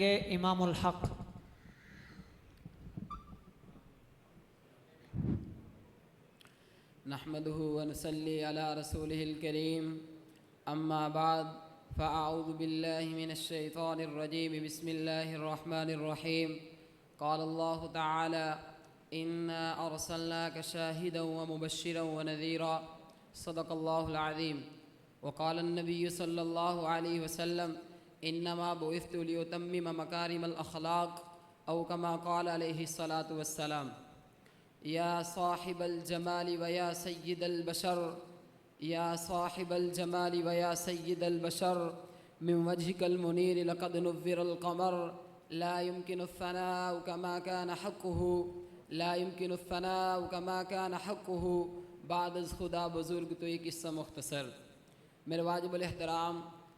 सुनाएंगे इमामुल हक। नहमदुहु व नसल्ली अला रसूलिहिल करीम, अम्मा बाद, फ़अऊज़ु बिल्लाहि मिनश शैतानिर रजीम, बिस्मिल्लाहिर रहमानिर रहीम। क़ालल्लाहु तआला इन्ना अर्सलनाका शाहिदन व मुबश्शिरन व नज़ीरा, सदक़ल्लाहुल अज़ीम। व क़ालन नबिय्यु सल्लल्लाहु अलैहि वसल्लम इन्नमा बुइस्तु लियुतम्मिम मकारिमल अख़लाक़, औ कमा क़ाल अलैहि सलातु वस्सलाम। या साहिबल जमाली व या सय्यिदल बशर, या साहिबल जमाली व या सय्यिदल बशर, मिन वजहिकल मुनीर लक़द नुव्विरल क़मर, ला युमकिनु फ़नाउ कमा कान हक़्क़ुहु, ला युमकिनु फ़नाउ कमा कान हक़्क़ुहु, बाद अज़ खुदा बुज़ुर्ग। तो ये किस्सा मुख्तसर। मेरे वाजिबुल एहतराम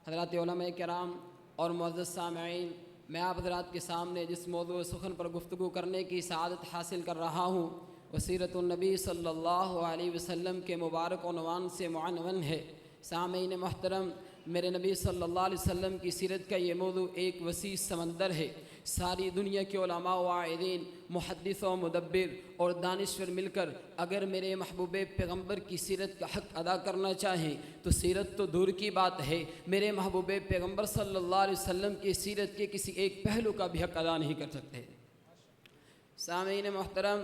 हज़रात उलमा किराम और मुअज़्ज़ज़ सामिईन, मैं आप हज़रात के सामने जिस मौज़ू सुख़न पर गुफ्तगू करने की सआदत हासिल कर रहा हूँ वह सीरतुन नबी सल्लल्लाहु अलैहि वसल्लम के मुबारक उन्वान से मुअन्वन है। सामीन मोहतरम, मेरे नबी सल्लल्लाहु अलैहि वसल्लम की सीरत का ये मौज़ू एक वसी समंदर है। सारी दुनिया के उलमा व आइदीन, मुहद्दिस व मुदब्बिर और दानिश्वर मिलकर अगर मेरे महबूब पैगम्बर की सीरत का हक़ अदा करना चाहें तो सीरत तो दूर की बात है, मेरे महबूब पैगम्बर सल्लल्लाहु अलैहि वसल्लम की सीरत के किसी एक पहलू का भी हक़ अदा नहीं कर सकते। सामीन मोहतरम,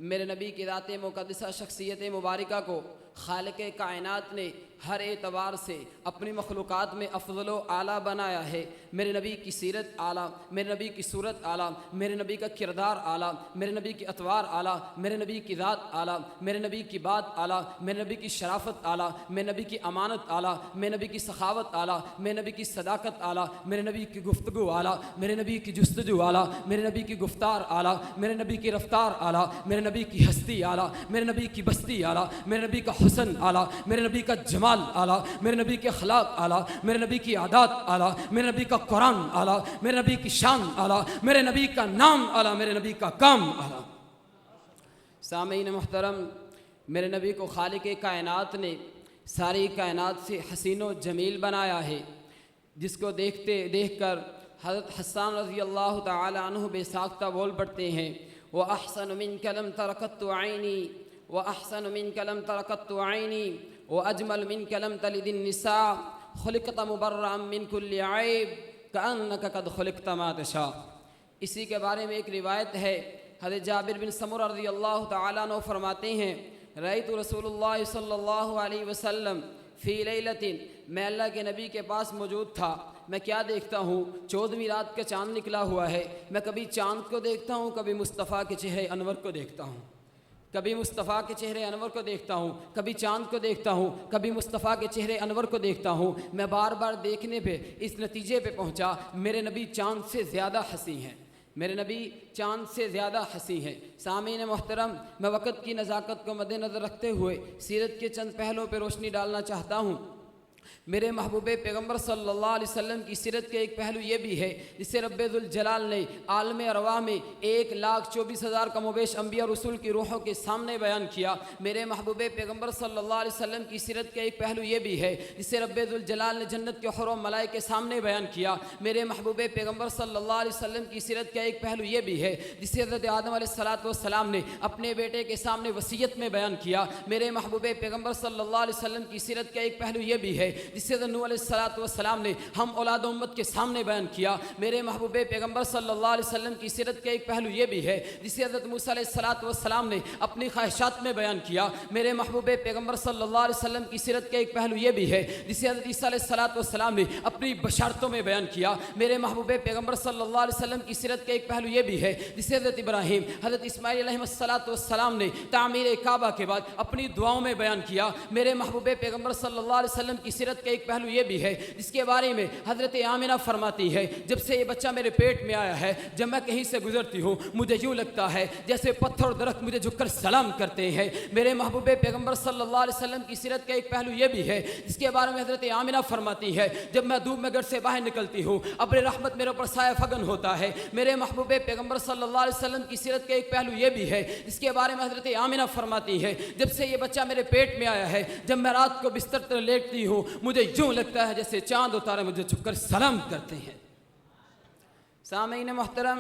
मेरे नबी की ज़ात मुक़द्दसा शख्सियत मुबारका को खालिक़ कायनात ने हर एतबार से अपनी मखलूक़ात में अफ़ज़ल व आला बनाया है। मेरे नबी की सीरत आला, मेरे नबी की सूरत आला, मेरे नबी का किरदार आला, मेरे नबी की अतवार आला, मेरे नबी की ज़ात आला, मेरे नबी की बात आला, मेरे नबी की शराफत आला, मेरे नबी की अमानत आला, मेरे नबी की सखावत आला, मेरे नबी की सदाकत आला, मेरे नबी की गुफ्तगू आला, मेरे नबी की जुस्तजू आला, मेरे नबी की गुफ्तार आला, मेरे नबी की रफ्तार आला, मेरे नबी की हस्ती आला, मेरे नबी की बस्ती आला, मेरे नबी का हुस्न आला, मेरे नबी का जमाल आला, मेरे नबी के अखलाक आला, मेरे नबी की आदात आला, मेरे नबी का कुरान आला, मेरे नबी की शान आला, मेरे नबी का नाम आला, मेरे नबी का काम आला। सामीन मुहतरम, मेरे नबी को खालिक़ कायनात ने सारी कायनात से हसीन व जमील बनाया है, जिसको देखकर हज़रत हस्सान रज़ी अल्लाह तआला अन्हु बेसाख्ता बोल पड़ते हैं, व अहसन मिन कलम तरकत्तु ऐनी, व अहसन मिन कलम तरकत्तु ऐनी, व अजमल मिन कलम तलिदिन निसा, खुलिक़त मुबर्रअम मिन कुल्लि ऐब, कअन्नका क़द खुलिक़त मा तशा। इसी के बारे में एक रिवायत है, हज़रत जाबिर बिन समुरा रज़ी अल्लाह तआला अन्हु फरमाते हैं, रअयतु रसूलुल्लाह सल्लल्लाहु अलैहि वसल्लम फ़ी लैलतिन, मैं अल्लाह के नबी के पास मौजूद था। मैं क्या देखता हूँ, 14वीं रात का चाँद निकला हुआ है। मैं कभी चाँद को देखता हूँ, कभी मुस्तफ़ा के चेहरे अनवर को देखता हूँ, कभी मुस्तफ़ा के चेहरे अनवर को देखता हूँ, कभी चाँद को देखता हूँ, कभी मुस्तफ़ा के चेहरे अनवर को देखता हूँ। मैं बार बार देखने पे इस नतीजे पे पहुँचा, मेरे नबी चाँद से ज़्यादा हंसी हैं, मेरे नबी चाँद से ज़्यादा हंसी हैं। सामीन मोहतरम, मैं वक़्त की नज़ाकत को मद्देनज़र रखते हुए सीरत के चंद पहलुओं पर रोशनी डालना चाहता हूँ। मेरे महबूब पैगम्बर सल्लल्लाहु अलैहि वसल्लम की सीरत के एक पहलू ये भी है जिसे रब्बुल जलाल ने आलम अरवाह में 1,24,000 कमोबेश अम्बिया रसूल की रूहों के सामने बयान किया। मेरे महबूब पैगम्बर सल्लल्लाहु अलैहि वसल्लम की सीरत का एक पहलू ये भी है जिसे रब्बुल जलाल ने जन्नत के हुर व मलाइका के सामने बयान किया। मेरे महबूब पैगम्बर सल्लल्लाहु अलैहि वसल्लम की सीरत का एक पहलू ये भी है जिसे हज़रत आदम अलैहिस्सलाम ने अपने बेटे के सामने वसीयत में बयान किया। मेरे महबूब पैगम्बर सल्लल्लाहु अलैहि वसल्लम की सीरत का एक पहलू ये भी है जिसे नूह अलैहिस्सलाम ने हम औलाद उम्मत के सामने बयान किया। मेरे महबूब पैगम्बर सल्लल्लाहु अलैहि वसल्लम की सीरत का एक पहलू ये भी है जिसे हज़रत मूसा अलैहिस्सलाम ने अपनी ख्वाहिशात में बयान किया। मेरे महबूब पैगम्बर सल्लल्लाहु अलैहि वसल्लम की सीरत का एक पहलू ये भी है जिसे हज़रत ईसा अलैहिस्सलाम ने अपनी बशारतों में बयान किया। मेरे महबूब पैगम्बर सल्लल्लाहु अलैहि वसल्लम की सीरत का एक पहलू ये भी है जिसे हज़रत इब्राहीम, हज़रत इस्माईल अलैहिस्सलाम ने तामीर काबा के बाद अपनी दुआओं में बयान किया। मेरे महबूब पैगम्बर सल्लल्लाहु अलैहि वसल्लम की सीरत का एक पहलू ये भी है जिसके बारे में हज़रत आमिना फरमाती है, जब से ये बच्चा मेरे पेट में आया है, जब मैं कहीं से गुजरती हूँ मुझे यूँ लगता है जैसे पत्थर और दरख्त मुझे झुककर सलाम करते हैं। मेरे महबूब पैगम्बर सल्लल्लाहु अलैहि वसल्लम की सीरत का एक पहलू ये भी है जिसके बारे में हज़रत आमिना फरमाती है, जब मैं धूप में घर से बाहर निकलती हूँ अपने रहमत मेरे ऊपर साया फगन होता है। मेरे महबूब पैगम्बर सल्लल्लाहु अलैहि वसल्लम की सीरत का एक पहलू ये भी है जिसके बारे में हज़रत आमिना फरमाती है, जब से ये बच्चा मेरे पेट में आया है, जब मैं रात को बिस्तर पर लेटती हूँ मुझे यूँ लगता है जैसे चांद उतारे मुझे झुककर सलाम करते हैं। सामीन मोहतरम,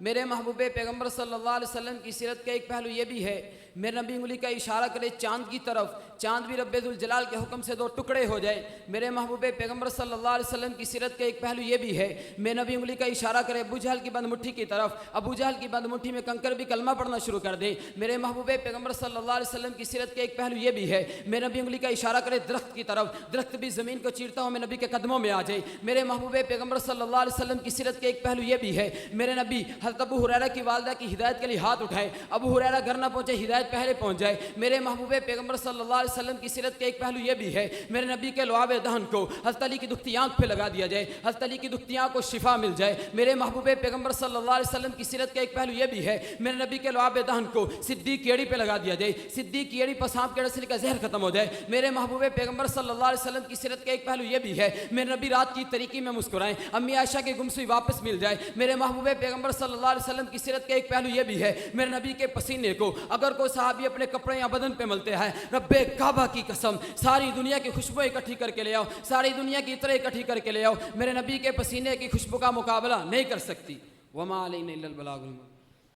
मेरे महबूब पैगम्बर सल्लल्लाहु अलैहि वसल्लम की सीरत का एक पहलू ये भी है, मेरे नबी उंगली का इशारा करे चांद की तरफ, चांद भी रब्बुल जलाल के हुक्म से दो टुकड़े हो जाए। मेरे महबूब पैगम्बर सल्लल्लाहु अलैहि वसल्लम की सीरत का एक पहलू ये भी है, मेरे नबी उंगली का इशारा करे अबू जहल की बंद मुट्ठी की तरफ, अबू जहल की बंद मुट्ठी में कंकर भी कलमा पढ़ना शुरू कर दे। मेरे महबूब पैगम्बर सल्लल्लाहु अलैहि वसल्लम की सीरत का एक पहलू ये भी है, मेरे नबी उंगली का इशारा करे दरख्त की तरफ, दरख्त भी ज़मीन को चीरता हुआ मेरे नबी के कदमों में आ जाए। मेरे महबूब पैगम्बर सल्लल्लाहु अलैहि वसल्लम की सीरत का एक पहलू ये भी है, मेरे नबी हज़रत अबू हुरैरा की वालिदा की हिदायत के लिए हाथ उठाए, अबू हुरैरा घर ना पहुंचे, हिदायत पहले पहुंच जाए। मेरे महबूब पैगम्बर सल्लल्लाहु अलैहि वसल्लम की सीरत का एक पहलू ये भी है, मेरे नबी के लुआब दहन को हज़रत अली की दुखती आंख पे लगा दिया जाए, हज़रत अली की दुखती आंख को शिफा मिल जाए। मेरे महबूब पैगम्बर सल्लल्लाहु अलैहि वसल्लम की सीरत का एक पहलू ये भी है, मेरे नबी के लुआब दहन को सिद्दीक की एड़ी पे लगा दिया जाए, सिद्दीक की एड़ी पर सांप के डसने का जहर खत्म हो जाए। मेरे महबूब पैगम्बर सल्लल्लाहु अलैहि वसल्लम की सीरत का एक पहलू ये भी है, मेरे नबी रात की तरीकी में मुस्कुराएं, अम्मी आयशा की गुमसुई वापस मिल जाए। मेरे महबूब पैगम्बर सल्लल्लाहु अलैहि वसल्लम की सीरत का एक पहलू ये भी है, मेरे नबी के पसीने को अगर कोई सहाबी अपने कपड़े या बदन पे मलते हैं, रब्बे काबा की कसम सारी दुनिया की खुशबू इकट्ठी करके ले आओ, सारी दुनिया की इत्र इकट्ठी करके ले आओ, मेरे नबी के पसीने की खुशबू का मुकाबला नहीं कर सकती। वमा अलैना इल्लल बलागुल मुबीन।